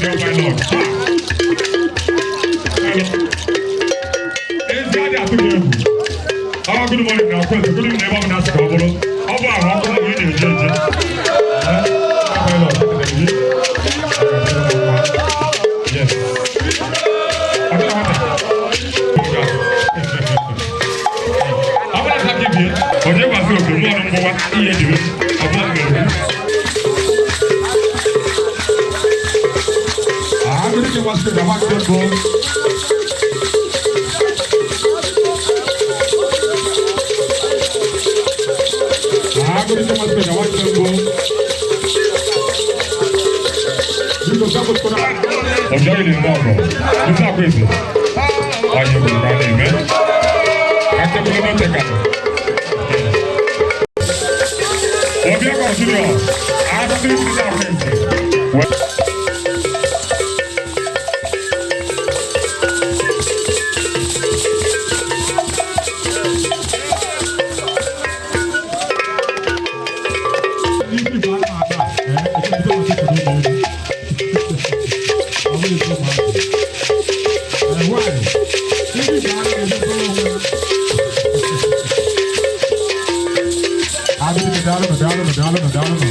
down my lord. It's got that to do. Oh, good morning now, friends. Good evening, everyone. That's the problem. How about how come you didn't change it? My lord, yes. I'm going to have ọjọ́ wà sí òkè mú ọ̀nà mọ́ wá iye dìbò ọgbọ́n gbẹ̀rẹ̀. Agudike wá sí ìdàmú àti ẹ̀kọ́. Agudike wá sí ìdàmú àti ẹ̀kọ́. Ọjọ́ yìí ni mọ́ ọ̀rọ̀ nígbà pèsè ayé òkúta ní ìmẹ́ akẹ́kọ̀ọ́ lọ́dọ̀ tẹ̀ka. Obi a continue. After this is our friend. Medalla.